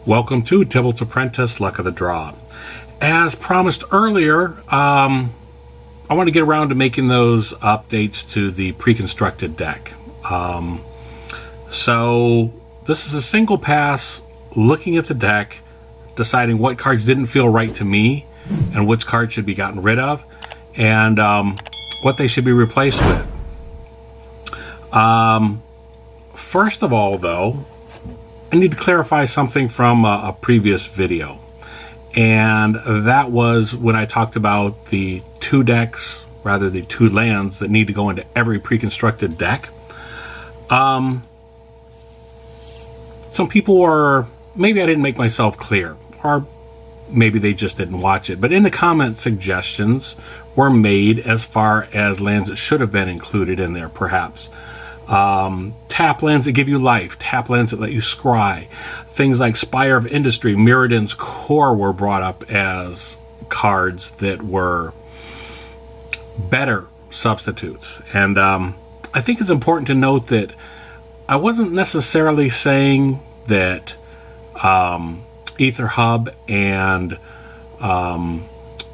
Welcome to Tibalt's Apprentice, Luck of the Draw. As promised earlier, I want to get around to making those updates to the pre-constructed deck. So this is a single pass, looking at the deck, deciding what cards didn't feel right to me, and which cards should be gotten rid of, and what they should be replaced with. First of all, though, I need to clarify something from a previous video, and that was when I talked about the two decks, rather the two lands that need to go into every pre-constructed deck. Some people were, maybe I didn't make myself clear, or maybe they just didn't watch it, but in the comment suggestions were made as far as lands that should have been included in there, perhaps. Tap lands that give you life, tap lands that let you scry. Things like Spire of Industry, Mirrodin's Core were brought up as cards that were better substitutes. And I think it's important to note that I wasn't necessarily saying that Ether Hub and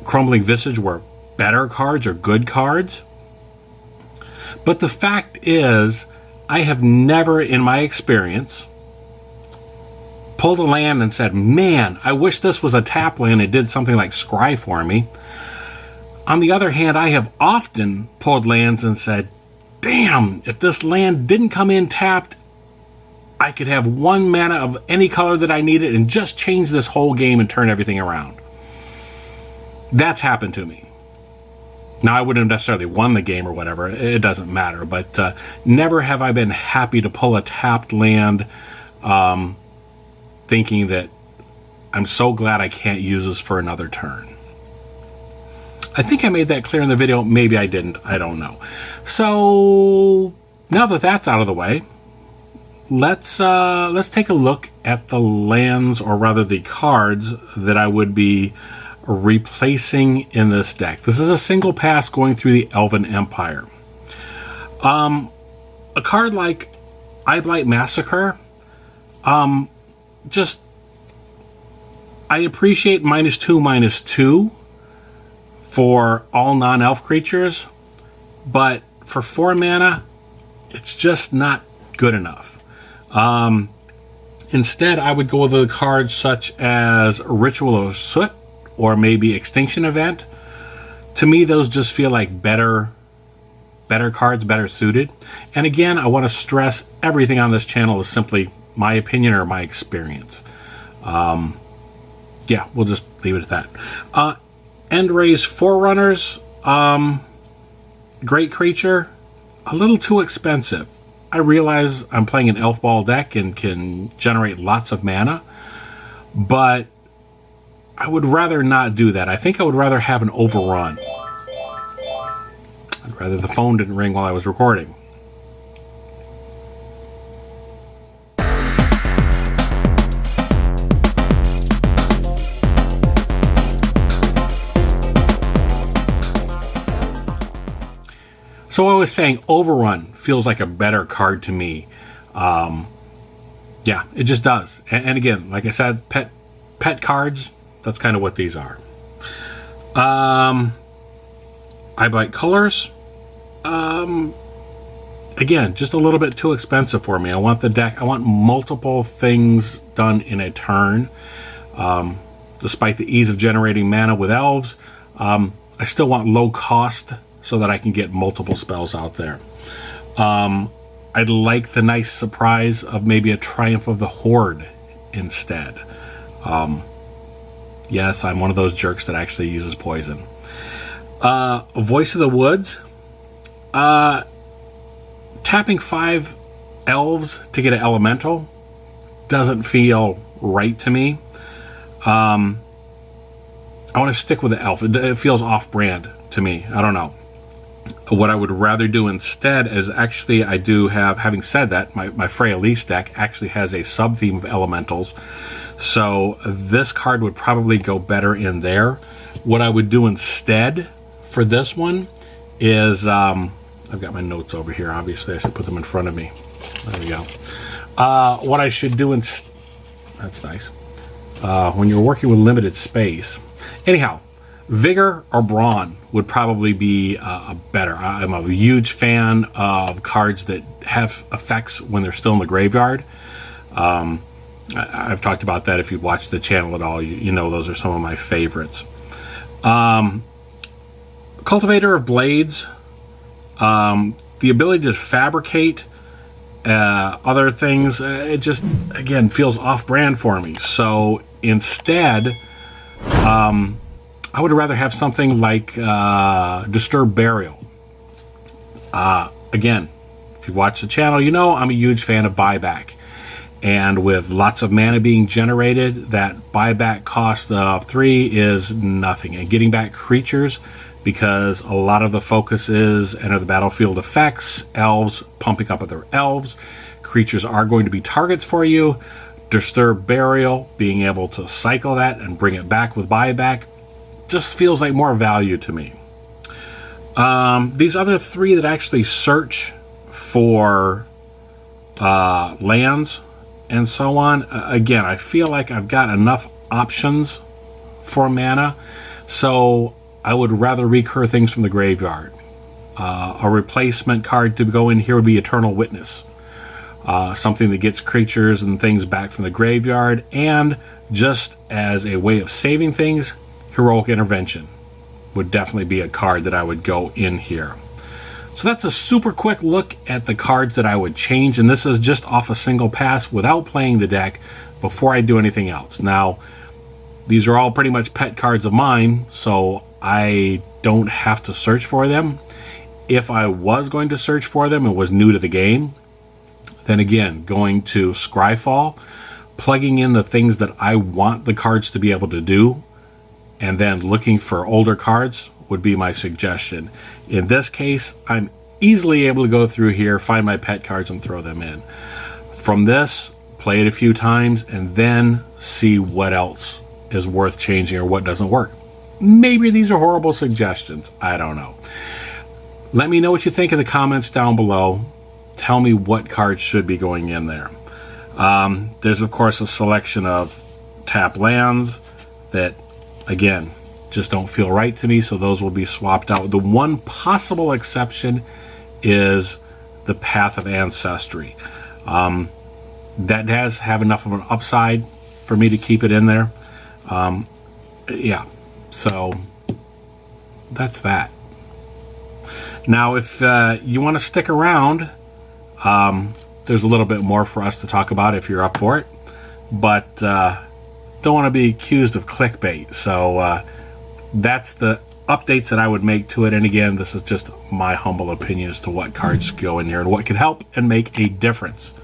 Crumbling Visage were better cards or good cards. But the fact is, I have never, in my experience, pulled a land and said, man, I wish this was a tap land and did something like scry for me. On the other hand, I have often pulled lands and said, damn, if this land didn't come in tapped, I could have one mana of any color that I needed and just change this whole game and turn everything around. That's happened to me. Now, I wouldn't have necessarily won the game or whatever. It doesn't matter. But never have I been happy to pull a tapped land thinking that I'm so glad I can't use this for another turn. I think I made that clear in the video. Maybe I didn't. I don't know. So now that that's out of the way, let's take a look at the lands, or rather the cards, that I would be replacing in this deck. This is a single pass going through the Elven Empire. A card like Eyeblight Massacre, I appreciate -2/-2 for all non-elf creatures, but for 4 mana, it's just not good enough. Instead, I would go with the cards such as Ritual of Soot, or maybe Extinction Event. To me, those just feel like better cards, better suited. And again, I want to stress everything on this channel is simply my opinion or my experience. Yeah, we'll just leave it at that. Endray's Forerunners, great creature, a little too expensive. I realize I'm playing an Elf Ball deck and can generate lots of mana, but I would rather not do that. I think I would rather have an overrun. I'd rather the phone didn't ring while I was recording. So I was saying overrun feels like a better card to me. Yeah, it just does. And again, like I said, pet cards, that's kind of what these are. Eyeblight Colors. Again, just a little bit too expensive for me. I want the deck, I want multiple things done in a turn. Despite the ease of generating mana with elves, I still want low cost so that I can get multiple spells out there. I'd like the nice surprise of maybe a Triumph of the Horde instead. Yes, I'm one of those jerks that actually uses poison. Voice of the Woods. Tapping 5 elves to get an elemental doesn't feel right to me. I want to stick with the elf. It feels off-brand to me. I don't know. What I would rather do instead is actually, I do have, having said that, my Freya Elise deck actually has a sub-theme of elementals. So this card would probably go better in there. What I would do instead for this one is, I've got my notes over here. Obviously, I should put them in front of me. There we go. What I should do instead, that's nice. when you're working with limited space. Anyhow, Vigor or Brawn would probably be better. I'm a huge fan of cards that have effects when they're still in the graveyard. I've talked about that. If you've watched the channel at all, you know those are some of my favorites. Cultivator of Blades, the ability to fabricate other things, it just, again, feels off-brand for me. So instead, I would rather have something like Disturbed Burial. Again, if you've watched the channel, you know I'm a huge fan of buyback. And with lots of mana being generated, that buyback cost of 3 is nothing. And getting back creatures, because a lot of the focus is enter the battlefield effects, elves pumping up other elves. Creatures are going to be targets for you. Disturbed Burial, being able to cycle that and bring it back with buyback, just feels like more value to me. These other 3 that actually search for lands and so on, again, I feel like I've got enough options for mana, so I would rather recur things from the graveyard. A replacement card to go in here would be Eternal Witness. Something that gets creatures and things back from the graveyard, and just as a way of saving things, Heroic Intervention would definitely be a card that I would go in here. So that's a super quick look at the cards that I would change, and this is just off a single pass without playing the deck before I do anything else. Now, these are all pretty much pet cards of mine, so I don't have to search for them. If I was going to search for them and was new to the game, then again, going to Scryfall, plugging in the things that I want the cards to be able to do, and then looking for older cards would be my suggestion. In this case, I'm easily able to go through here, find my pet cards, and throw them in. From this, play it a few times, and then see what else is worth changing or what doesn't work. Maybe these are horrible suggestions. I don't know. Let me know what you think in the comments down below. Tell me what cards should be going in there. There's, of course, a selection of tap lands that, again, just don't feel right to me, so those will be swapped out. The one possible exception is the Path of Ancestry. That does have enough of an upside for me to keep it in there. Yeah, so that's that. Now, if you want to stick around, there's a little bit more for us to talk about if you're up for it, but don't want to be accused of clickbait, so that's the updates that I would make to it. And again, this is just my humble opinion as to what cards go in here and what can help and make a difference.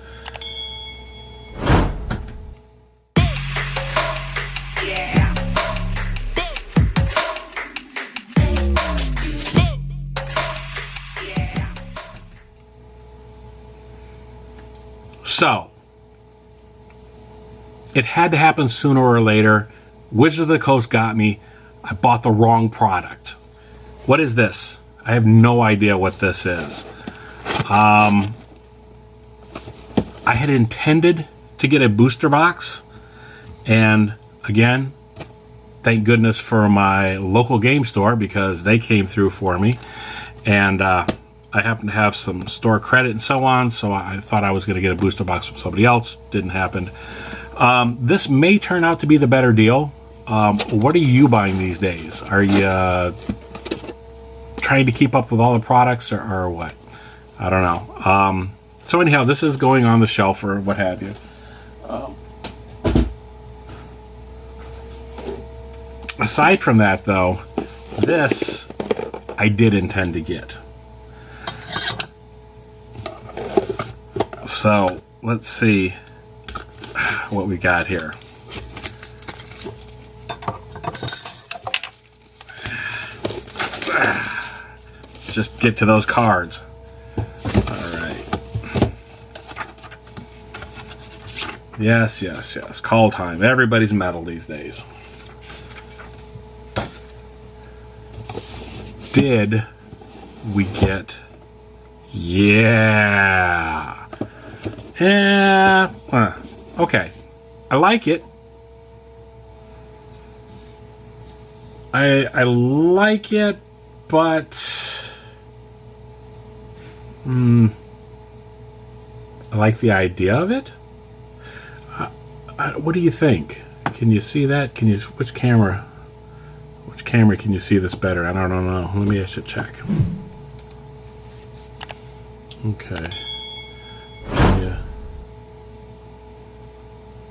So, it had to happen sooner or later. Wizards of the Coast got me. I bought the wrong product. What is this? I have no idea what this is. I had intended to get a booster box, and again, thank goodness for my local game store because they came through for me, and I happen to have some store credit and so on, so I thought I was going to get a booster box from somebody else. Didn't happen. This may turn out to be the better deal. What are you buying these days? Are you trying to keep up with all the products or what? I don't know. So anyhow, this is going on the shelf or what have you. Aside from that, though, this I did intend to get. So let's see what we got here. Just get to those cards. Alright. Yes. Kaldheim. Everybody's metal these days. Did we get... Yeah. Okay. I like it. I like it, but I like the idea of it. What do you think? Can you see that? Can you? Which camera can you see this better? I don't know. I should check. Okay. Yeah.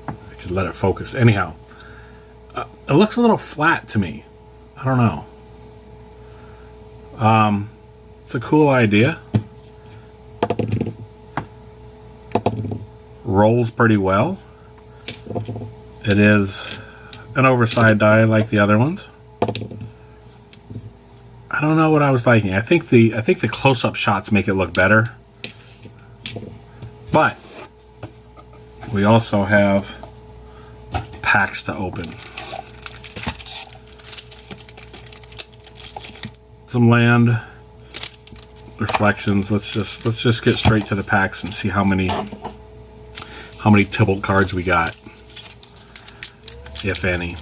I could let it focus. Anyhow, it looks a little flat to me. I don't know. It's a cool idea. Rolls pretty well. It is an oversized die like the other ones. I don't know what I was liking. I think the close-up shots make it look better. But we also have packs to open. Some land reflections. Let's just get straight to the packs and see how many Tibalt cards we got, if any.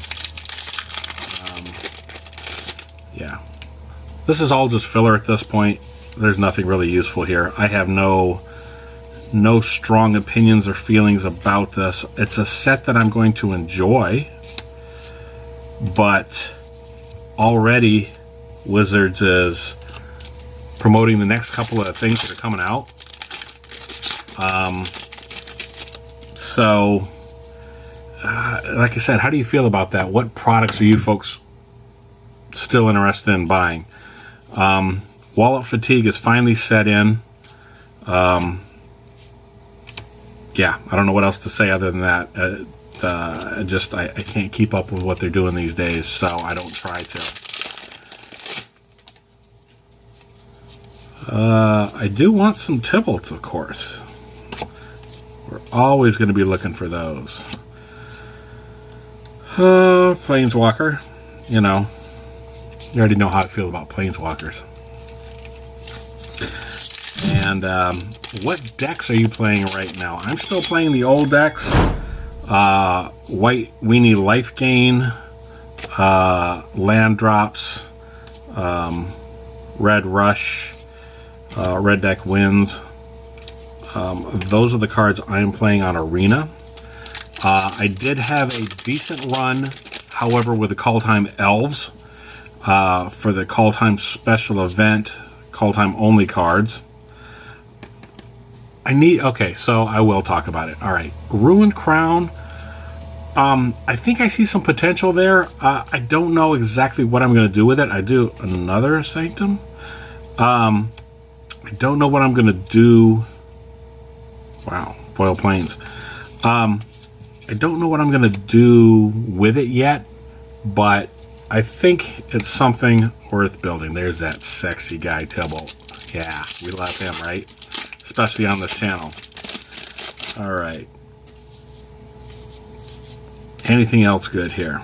Yeah, this is all just filler at this point. There's nothing really useful here. I have no strong opinions or feelings about this. It's a set that I'm going to enjoy, but already Wizards is promoting the next couple of things that are coming out. So, like I said, how do you feel about that? What products are you folks still interested in buying? Wallet fatigue is finally set in. Yeah, I don't know what else to say other than that. I can't keep up with what they're doing these days, so I don't try to. I do want some Tibalts, of course. We're always going to be looking for those. Planeswalker. You know, you already know how I feel about Planeswalkers. And what decks are you playing right now? I'm still playing the old decks. White Weenie Life Gain, Land Drops, Red Rush, Red Deck Wins. Those are the cards I'm playing on Arena. I did have a decent run, however, with the Kaldheim Elves for the Kaldheim special event, Kaldheim only cards. Okay, so I will talk about it. All right, Ruined Crown. I think I see some potential there. I don't know exactly what I'm going to do with it. I do another Sanctum. I don't know what I'm going to do. Wow, foil planes. I don't know what I'm going to do with it yet, but I think it's something worth building. There's that sexy guy, Tibalt. Yeah, we love him, right? Especially on this channel. All right. Anything else good here?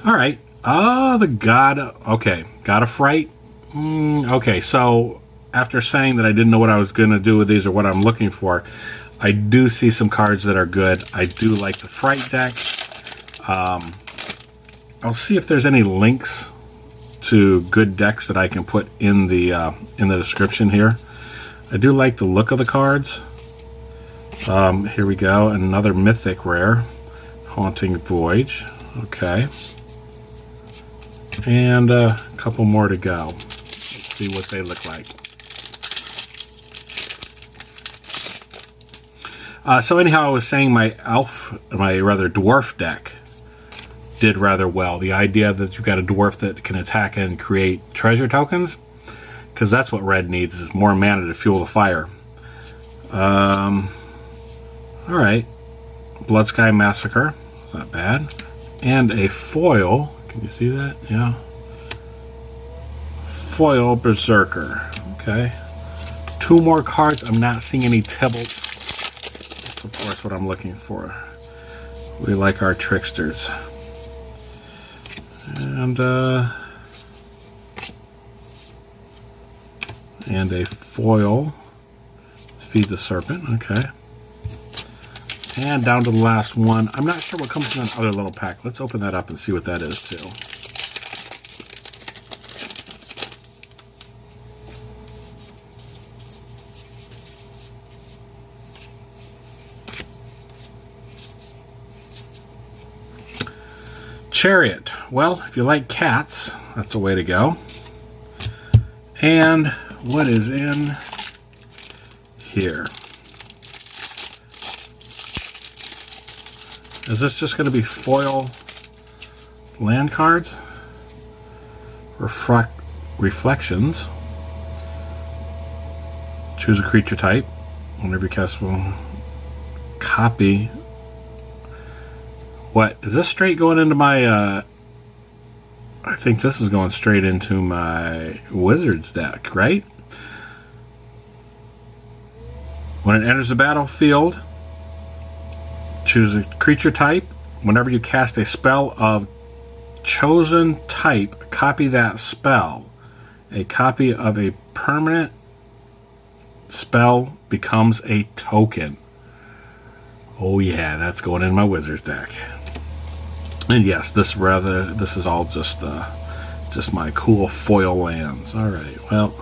All right. The God. Okay. God of Fright. Okay. So after saying that I didn't know what I was going to do with these or what I'm looking for, I do see some cards that are good. I do like the Fright deck. I'll see if there's any links to good decks that I can put in the description here. I do like the look of the cards. Here we go. Another mythic rare. Haunting Voyage. Okay. And a couple more to go. Let's see what they look like. So anyhow, I was saying my dwarf deck did rather well. The idea that you've got a dwarf that can attack and create treasure tokens, because that's what red needs, is more mana to fuel the fire. All right. Blood Sky Massacre. It's not bad. And a foil. Can you see that? Yeah. Foil Berserker. Okay. Two more cards. I'm not seeing any Tibalt. That's, of course, what I'm looking for. We like our tricksters. And a foil. Feed the Serpent. Okay. And down to the last one. I'm not sure what comes in that other little pack. Let's open that up and see what that is too. Chariot. Well, if you like cats, that's a way to go. And what is in here? Is this just going to be foil land cards? Reflections. Choose a creature type. Whenever you cast one, copy. What? Is this straight going into my... I think this is going straight into my Wizards deck, right? When it enters the battlefield, choose a creature type. Whenever you cast a spell of chosen type, copy that spell. A copy of a permanent spell becomes a token. Oh yeah, that's going in my Wizards deck. And yes, this is all just my cool foil lands. All right, well,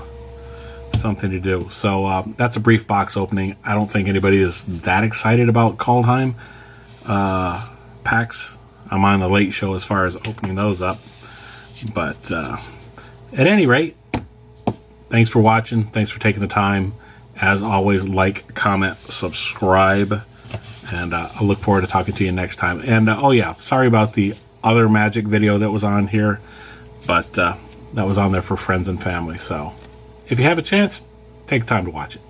something to do. So that's a brief box opening. I don't think anybody is that excited about Kaldheim packs. I'm on the late show as far as opening those up. But at any rate, thanks for watching. Thanks for taking the time. As always, like, comment, subscribe. And I look forward to talking to you next time. And, oh yeah, sorry about the other Magic video that was on here. But that was on there for friends and family. So if you have a chance, take the time to watch it.